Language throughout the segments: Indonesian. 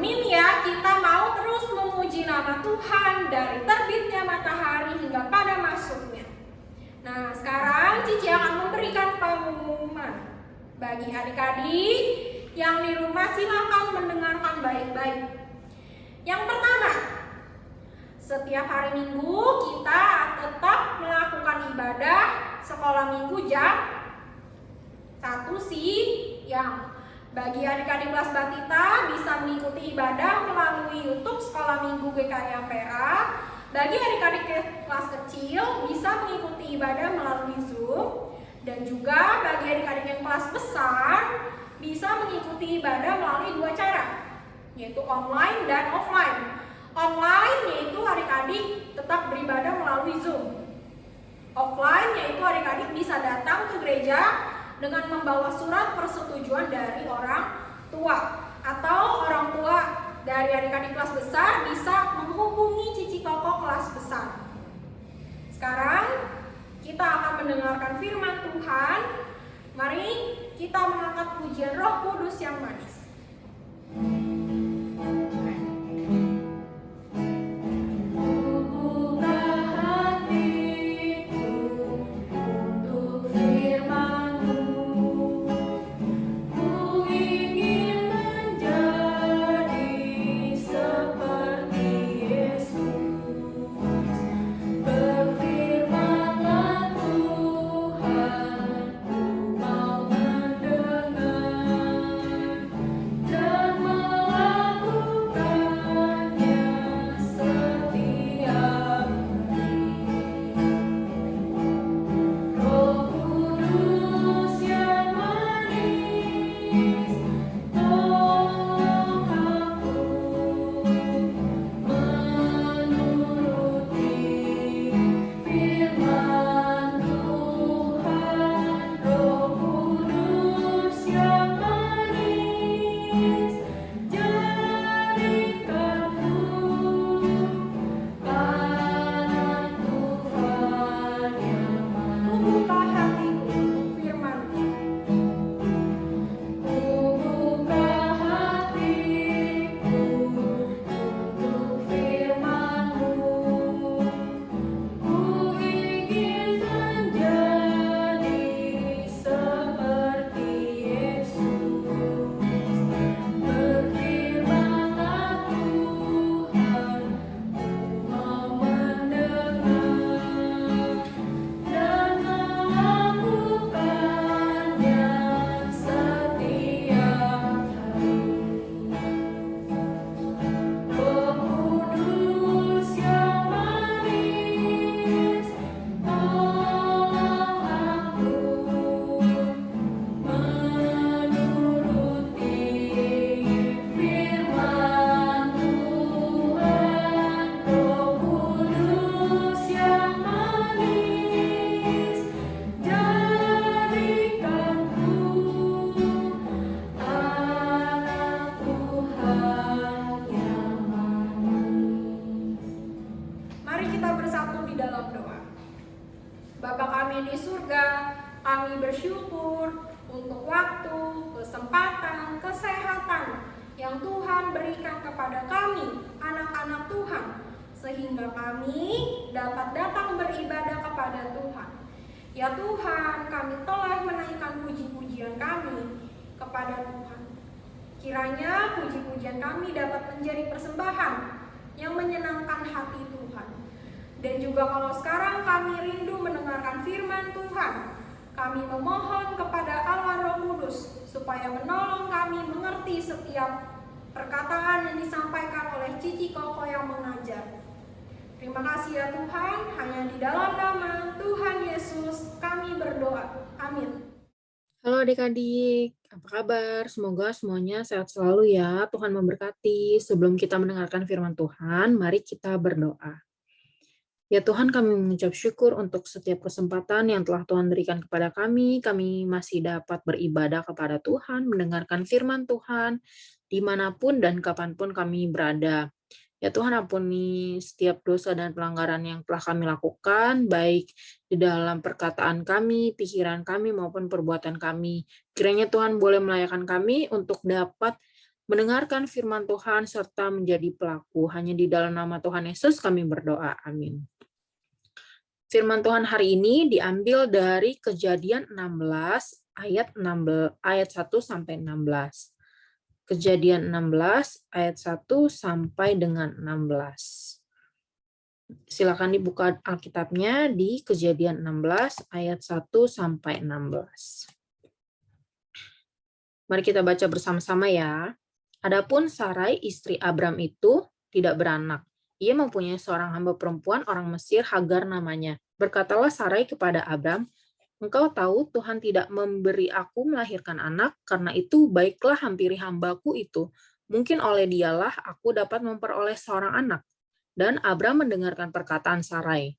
Amin ya, kita mau terus memuji nama Tuhan dari terbitnya matahari hingga pada masuknya. Nah, sekarang Cici akan memberikan pengumuman. Bagi adik-adik yang di rumah silakan mendengarkan baik-baik. Yang pertama, setiap hari Minggu kita tetap melakukan ibadah sekolah minggu jam 1 siang. Bagi adik-adik kelas Batita bisa mengikuti ibadah melalui YouTube Sekolah Minggu GKI Ampera. Bagi adik-adik kelas kecil bisa mengikuti ibadah melalui Zoom. Dan juga bagi adik-adik yang kelas besar bisa mengikuti ibadah melalui dua cara, yaitu online dan offline. Online yaitu adik-adik tetap beribadah melalui Zoom. Offline yaitu adik-adik bisa datang ke gereja dengan membawa surat persetujuan dari orang tua, atau orang tua dari adik-adik kelas besar bisa menghubungi Cici Koko kelas besar. Sekarang kita akan mendengarkan firman Tuhan. Mari kita mengangkat pujian Roh Kudus yang manis. Bapa kami di surga, kami bersyukur untuk waktu, kesempatan, kesehatan yang Tuhan berikan kepada kami, anak-anak Tuhan, sehingga kami dapat datang beribadah kepada Tuhan. Ya Tuhan, kami telah menaikkan puji-pujian kami kepada Tuhan. Kiranya puji-pujian kami dapat menjadi persembahan yang menyenangkan hati Tuhan. Dan juga kalau sekarang kami rindu mendengarkan firman Tuhan, kami memohon kepada Allah Roh Kudus supaya menolong kami mengerti setiap perkataan yang disampaikan oleh Cici Koko yang mengajar. Terima kasih ya Tuhan, hanya di dalam nama Tuhan Yesus kami berdoa. Amin. Halo adik-adik, apa kabar? Semoga semuanya sehat selalu ya, Tuhan memberkati. Sebelum kita mendengarkan firman Tuhan, mari kita berdoa. Ya Tuhan, kami mengucap syukur untuk setiap kesempatan yang telah Tuhan berikan kepada kami. Kami masih dapat beribadah kepada Tuhan, mendengarkan firman Tuhan, dimanapun dan kapanpun kami berada. Ya Tuhan, ampuni setiap dosa dan pelanggaran yang telah kami lakukan, baik di dalam perkataan kami, pikiran kami, maupun perbuatan kami. Kiranya Tuhan boleh melayakan kami untuk dapat mendengarkan firman Tuhan, serta menjadi pelaku. Hanya di dalam nama Tuhan Yesus kami berdoa. Amin. Firman Tuhan hari ini diambil dari Kejadian 16 ayat 1 sampai 16. Kejadian 16 ayat 1 sampai dengan 16. Silakan dibuka Alkitabnya di Kejadian 16 ayat 1 sampai 16. Mari kita baca bersama-sama ya. Adapun Sarai istri Abram itu tidak beranak. Ia mempunyai seorang hamba perempuan orang Mesir, Hagar namanya. Berkatalah Sarai kepada Abram, "Engkau tahu Tuhan tidak memberi aku melahirkan anak, karena itu baiklah hampiri hambaku itu. Mungkin oleh dialah aku dapat memperoleh seorang anak." Dan Abram mendengarkan perkataan Sarai.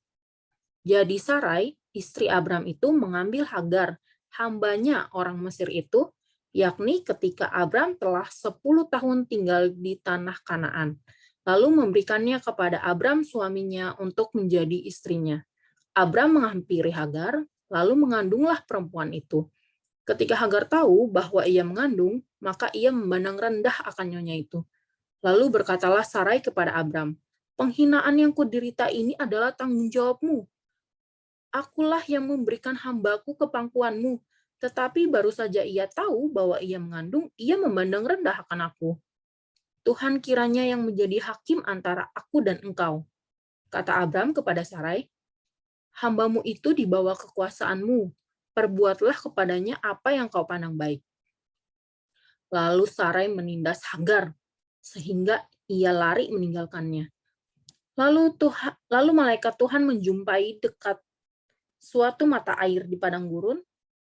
Jadi Sarai, istri Abram itu mengambil Hagar, hambanya orang Mesir itu, yakni ketika Abram telah 10 tahun tinggal di tanah Kanaan, lalu memberikannya kepada Abram suaminya untuk menjadi istrinya. Abram menghampiri Hagar, lalu mengandunglah perempuan itu. Ketika Hagar tahu bahwa ia mengandung, maka ia memandang rendah akan nyonya itu. Lalu berkatalah Sarai kepada Abram, "Penghinaan yang kuderita ini adalah tanggung jawabmu. Akulah yang memberikan hambaku ke pangkuanmu, tetapi baru saja ia tahu bahwa ia mengandung, ia memandang rendah akan aku. Tuhan kiranya yang menjadi hakim antara aku dan engkau." Kata Abram kepada Sarai, "Hambamu itu di bawah kekuasaanmu, perbuatlah kepadanya apa yang kau pandang baik." Lalu Sarai menindas Hagar, sehingga ia lari meninggalkannya. Lalu malaikat Tuhan menjumpai dekat suatu mata air di padang gurun,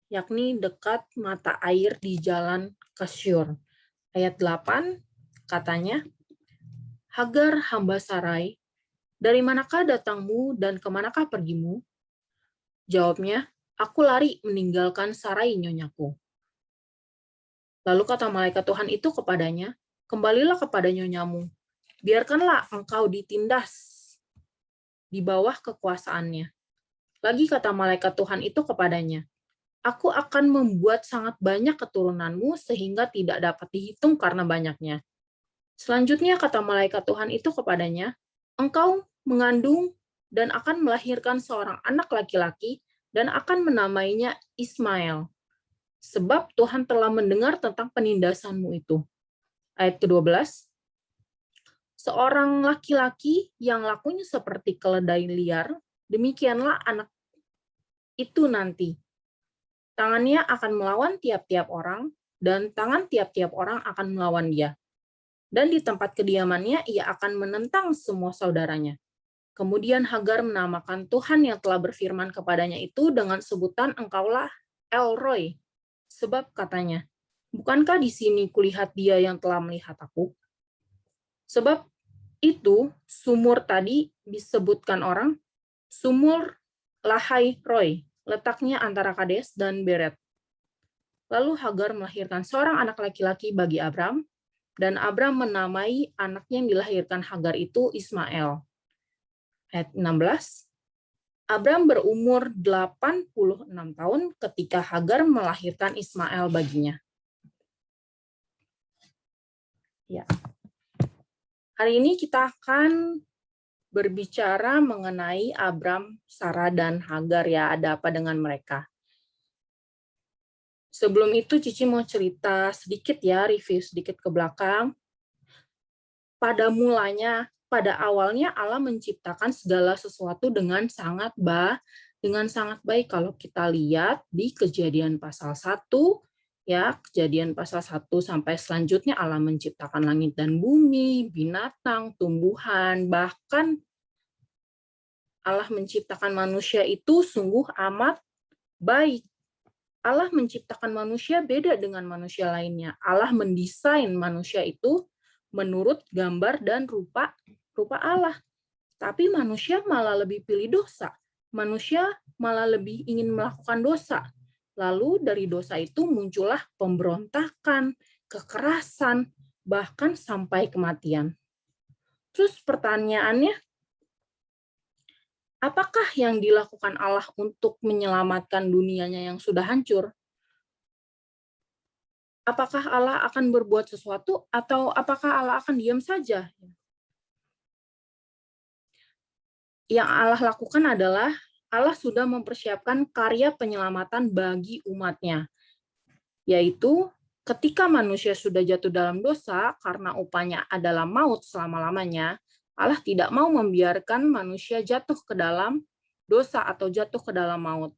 yakni dekat mata air di jalan Kasyur. Ayat 8 katanya, "Hagar hamba Sarai, dari manakah datangmu dan kemanakah pergimu?" Jawabnya, "Aku lari meninggalkan Sarai nyonyaku." Lalu kata malaikat Tuhan itu kepadanya, "Kembalilah kepada nyonyamu, biarkanlah engkau ditindas di bawah kekuasaannya." Lagi kata malaikat Tuhan itu kepadanya, "Aku akan membuat sangat banyak keturunanmu sehingga tidak dapat dihitung karena banyaknya." Selanjutnya kata malaikat Tuhan itu kepadanya, "Engkau mengandung dan akan melahirkan seorang anak laki-laki dan akan menamainya Ismail. Sebab Tuhan telah mendengar tentang penindasanmu itu." Ayat ke-12, "Seorang laki-laki yang lakunya seperti keledai liar, demikianlah anak itu nanti. Tangannya akan melawan tiap-tiap orang, dan tangan tiap-tiap orang akan melawan dia. Dan di tempat kediamannya ia akan menentang semua saudaranya." Kemudian Hagar menamakan Tuhan yang telah berfirman kepadanya itu dengan sebutan "Engkaulah El Roi." Sebab katanya, "Bukankah di sini kulihat dia yang telah melihat aku?" Sebab itu sumur tadi disebutkan orang Sumur Lahai Roi, letaknya antara Kades dan Beret. Lalu Hagar melahirkan seorang anak laki-laki bagi Abram, dan Abram menamai anaknya yang dilahirkan Hagar itu Ismail. Ayat 16, Abram berumur 86 tahun ketika Hagar melahirkan Ismail baginya. Ya. Hari ini kita akan berbicara mengenai Abram, Sarah, dan Hagar ya, ada apa dengan mereka. Sebelum itu Cici mau cerita sedikit ya, review sedikit ke belakang. Pada awalnya Allah menciptakan segala sesuatu dengan sangat baik. Kalau kita lihat di Kejadian pasal 1, ya, Kejadian pasal 1 sampai selanjutnya Allah menciptakan langit dan bumi, binatang, tumbuhan, bahkan Allah menciptakan manusia itu sungguh amat baik. Allah menciptakan manusia beda dengan manusia lainnya. Allah mendesain manusia itu menurut gambar dan rupa Allah. Tapi manusia malah lebih pilih dosa. Manusia malah lebih ingin melakukan dosa. Lalu dari dosa itu muncullah pemberontakan, kekerasan, bahkan sampai kematian. Terus pertanyaannya, apakah yang dilakukan Allah untuk menyelamatkan dunianya yang sudah hancur? Apakah Allah akan berbuat sesuatu atau apakah Allah akan diam saja? Yang Allah lakukan adalah Allah sudah mempersiapkan karya penyelamatan bagi umatnya, yaitu ketika manusia sudah jatuh dalam dosa karena upahnya adalah maut selama-lamanya, Allah tidak mau membiarkan manusia jatuh ke dalam dosa atau jatuh ke dalam maut.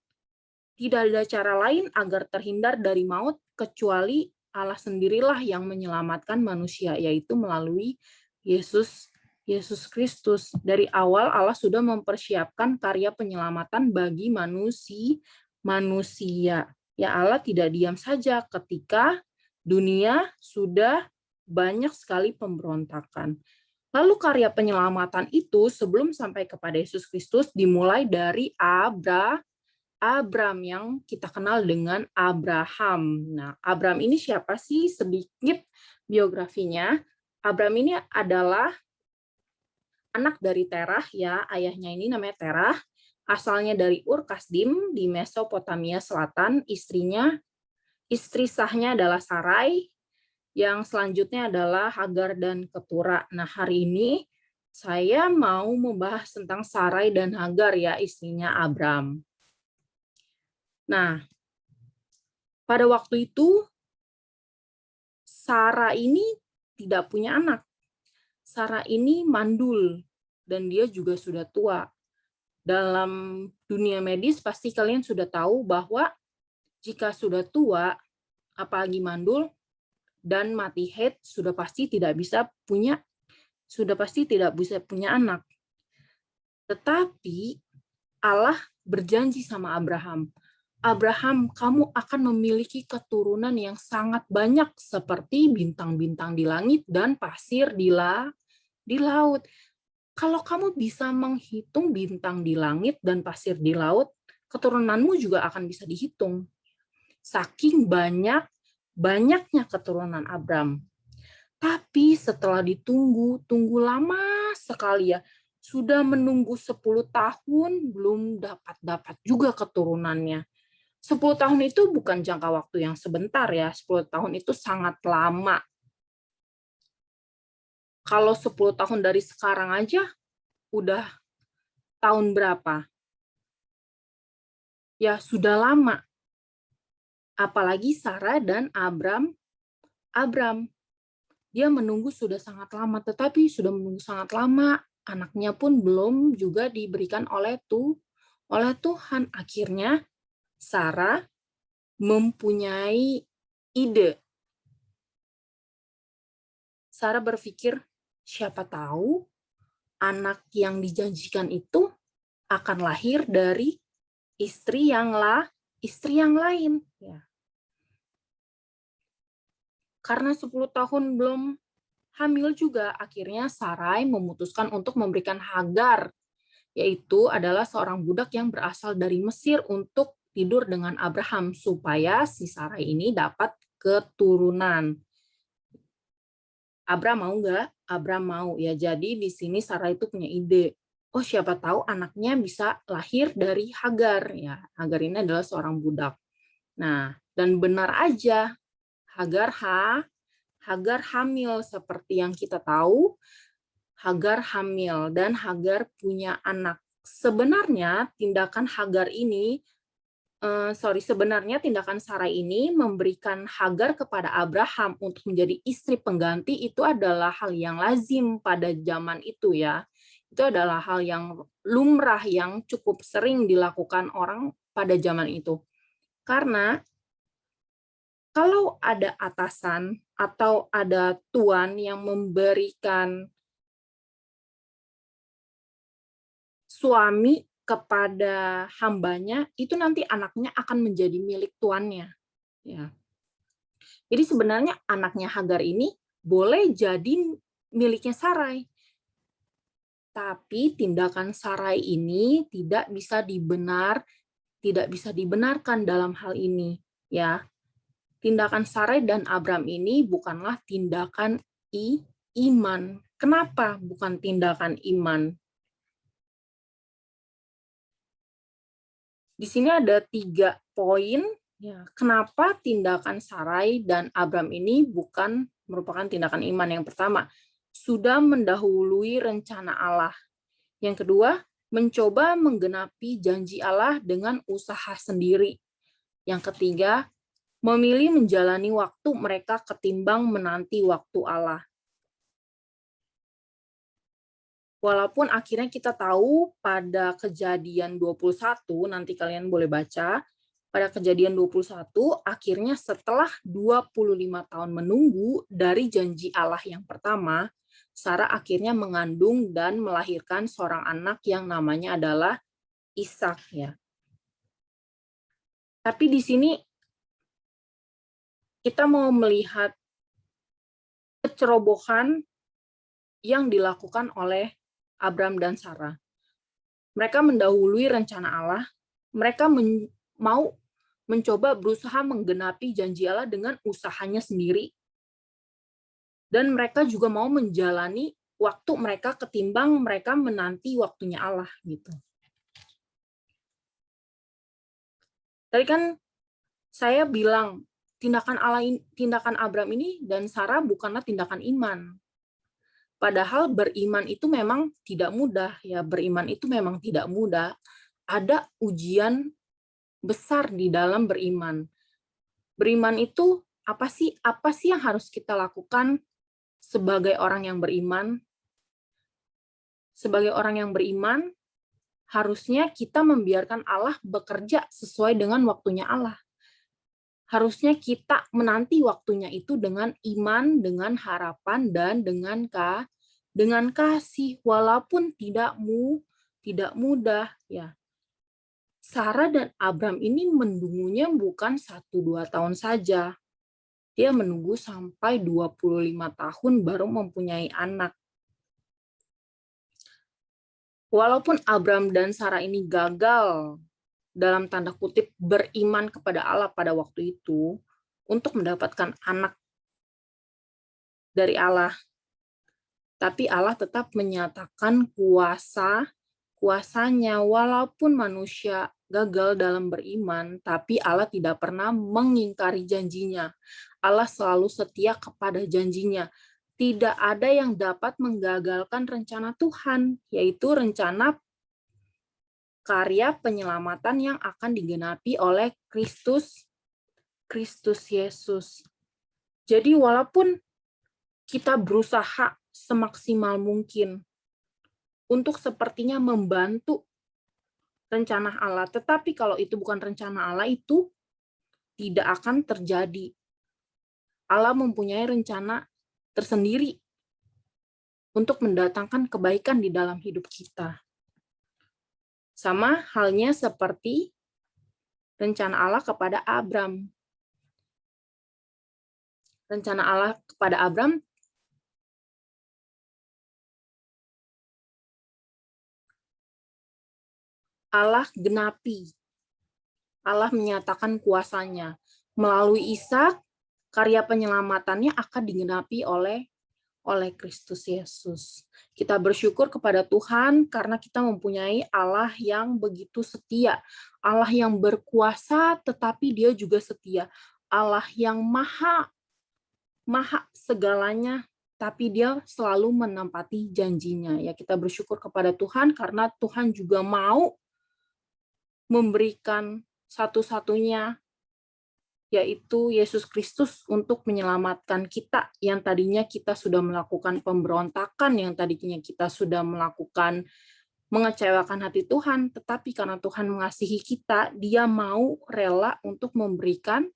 Tidak ada cara lain agar terhindar dari maut kecuali Allah sendirilah yang menyelamatkan manusia, yaitu melalui Yesus Kristus. Dari awal Allah sudah mempersiapkan karya penyelamatan bagi manusia. Ya, Allah tidak diam saja ketika dunia sudah banyak sekali pemberontakan. Lalu karya penyelamatan itu sebelum sampai kepada Yesus Kristus dimulai dari Abram yang kita kenal dengan Abraham. Nah, Abram ini siapa sih? Sedikit biografinya. Abram ini adalah anak dari Terah, ya, ayahnya ini namanya Terah, asalnya dari Ur Kasdim di Mesopotamia Selatan, istri sahnya adalah Sarai, yang selanjutnya adalah Hagar dan Ketura. Nah, hari ini saya mau membahas tentang Sarai dan Hagar, ya, istrinya Abram. Nah, pada waktu itu Sarah ini tidak punya anak. Sarah ini mandul dan dia juga sudah tua. Dalam dunia medis pasti kalian sudah tahu bahwa jika sudah tua, apalagi mandul dan mati haid, sudah pasti tidak bisa punya anak. Tetapi Allah berjanji sama Abraham, kamu akan memiliki keturunan yang sangat banyak seperti bintang-bintang di langit dan pasir di laut. Kalau kamu bisa menghitung bintang di langit dan pasir di laut, keturunanmu juga akan bisa dihitung. Saking banyaknya keturunan Abram. Tapi setelah tunggu lama sekali, ya, sudah menunggu 10 tahun belum dapat juga keturunannya. 10 tahun itu bukan jangka waktu yang sebentar, ya. 10 tahun itu sangat lama. Kalau 10 tahun dari sekarang aja udah tahun berapa? Ya, sudah lama. Apalagi Sarah dan Abram, dia menunggu sudah sangat lama, tetapi sudah menunggu sangat lama, anaknya pun belum juga diberikan oleh Tuhan. Akhirnya Sarah mempunyai ide. Sarah berpikir, siapa tahu anak yang dijanjikan itu akan lahir dari istri yang lain. Ya. Karena 10 tahun belum hamil juga, akhirnya Sarai memutuskan untuk memberikan Hagar, yaitu adalah seorang budak yang berasal dari Mesir, untuk tidur dengan Abraham, supaya si Sarai ini dapat keturunan. Abram mau nggak? Abram mau, ya. Jadi di sini Sarai itu punya ide. Oh, siapa tahu anaknya bisa lahir dari Hagar. Ya, Hagar ini adalah seorang budak. Nah, dan benar aja, Hagar hamil. Seperti yang kita tahu, Hagar hamil dan Hagar punya anak. Sebenarnya tindakan Sarai ini memberikan Hagar kepada Abraham untuk menjadi istri pengganti itu adalah hal yang lazim pada zaman itu, ya. Itu adalah hal yang lumrah yang cukup sering dilakukan orang pada zaman itu. Karena kalau ada atasan atau ada tuan yang memberikan suami kepada hambanya, itu nanti anaknya akan menjadi milik tuannya. Ya. Jadi sebenarnya anaknya Hagar ini boleh jadi miliknya Sarai. Tapi tindakan Sarai ini tidak bisa dibenarkan dalam hal ini, ya. Tindakan Sarai dan Abram ini bukanlah tindakan iman. Kenapa bukan tindakan iman? Di sini ada 3 poin Ya, kenapa tindakan Sarai dan Abram ini bukan merupakan tindakan iman? Yang pertama, sudah mendahului rencana Allah. Yang kedua, mencoba menggenapi janji Allah dengan usaha sendiri. Yang ketiga, memilih menjalani waktu mereka ketimbang menanti waktu Allah. Walaupun akhirnya kita tahu pada Kejadian 21, nanti kalian boleh baca, pada Kejadian 21, akhirnya setelah 25 tahun menunggu dari janji Allah yang pertama, Sarah akhirnya mengandung dan melahirkan seorang anak yang namanya adalah Ishak ya. Tapi di sini kita mau melihat kecerobohan yang dilakukan oleh Abram dan Sarah. Mereka mendahului rencana Allah, mereka mau mencoba berusaha menggenapi janji Allah dengan usahanya sendiri, dan mereka juga mau menjalani waktu mereka ketimbang mereka menanti waktunya Allah gitu. Tadi kan saya bilang tindakan Abram ini dan Sarah bukanlah tindakan iman. Padahal beriman itu memang tidak mudah ya, beriman itu memang tidak mudah. Ada ujian besar di dalam beriman. Beriman itu apa sih? Apa sih yang harus kita lakukan sebagai orang yang beriman? Sebagai orang yang beriman, harusnya kita membiarkan Allah bekerja sesuai dengan waktunya Allah. Harusnya kita menanti waktunya itu dengan iman, dengan harapan, dan dengan kasih, walaupun tidak mudah ya. Sarah dan Abram ini menunggunya bukan 1-2 tahun saja. Dia menunggu sampai 25 tahun baru mempunyai anak. Walaupun Abram dan Sarah ini gagal dalam tanda kutip beriman kepada Allah pada waktu itu untuk mendapatkan anak dari Allah, tapi Allah tetap menyatakan kuasanya. Walaupun manusia gagal dalam beriman, tapi Allah tidak pernah mengingkari janjinya. Allah selalu setia kepada janjinya. Tidak ada yang dapat menggagalkan rencana Tuhan, yaitu rencana karya penyelamatan yang akan digenapi oleh Kristus Yesus. Jadi walaupun kita berusaha semaksimal mungkin untuk sepertinya membantu rencana Allah, tetapi kalau itu bukan rencana Allah, itu tidak akan terjadi. Allah mempunyai rencana tersendiri untuk mendatangkan kebaikan di dalam hidup kita. Sama halnya seperti rencana Allah kepada Abram. Rencana Allah kepada Abram Allah genapi. Allah menyatakan kuasanya. Melalui Ishak, karya penyelamatannya akan digenapi oleh Kristus Yesus. Kita bersyukur kepada Tuhan karena kita mempunyai Allah yang begitu setia. Allah yang berkuasa tetapi dia juga setia. Allah yang maha segalanya, tapi dia selalu menempati janjinya. Ya, kita bersyukur kepada Tuhan karena Tuhan juga mau memberikan satu-satunya, yaitu Yesus Kristus untuk menyelamatkan kita yang tadinya kita sudah melakukan pemberontakan, yang tadinya kita sudah melakukan mengecewakan hati Tuhan, tetapi karena Tuhan mengasihi kita, dia mau rela untuk memberikan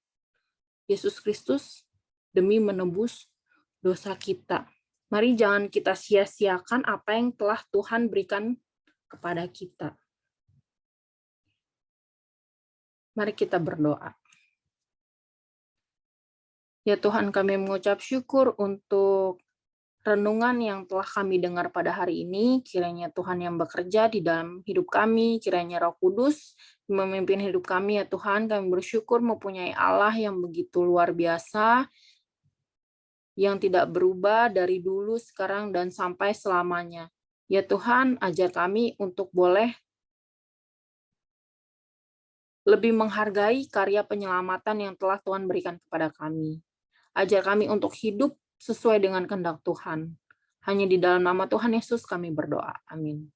Yesus Kristus demi menebus dosa kita. Mari jangan kita sia-siakan apa yang telah Tuhan berikan kepada kita. Mari kita berdoa. Ya Tuhan, kami mengucap syukur untuk renungan yang telah kami dengar pada hari ini. Kiranya Tuhan yang bekerja di dalam hidup kami, kiranya Roh Kudus memimpin hidup kami ya Tuhan. Kami bersyukur mempunyai Allah yang begitu luar biasa, yang tidak berubah dari dulu, sekarang, dan sampai selamanya. Ya Tuhan, ajar kami untuk boleh lebih menghargai karya penyelamatan yang telah Tuhan berikan kepada kami. Ajar kami untuk hidup sesuai dengan kehendak Tuhan. Hanya di dalam nama Tuhan Yesus kami berdoa. Amin.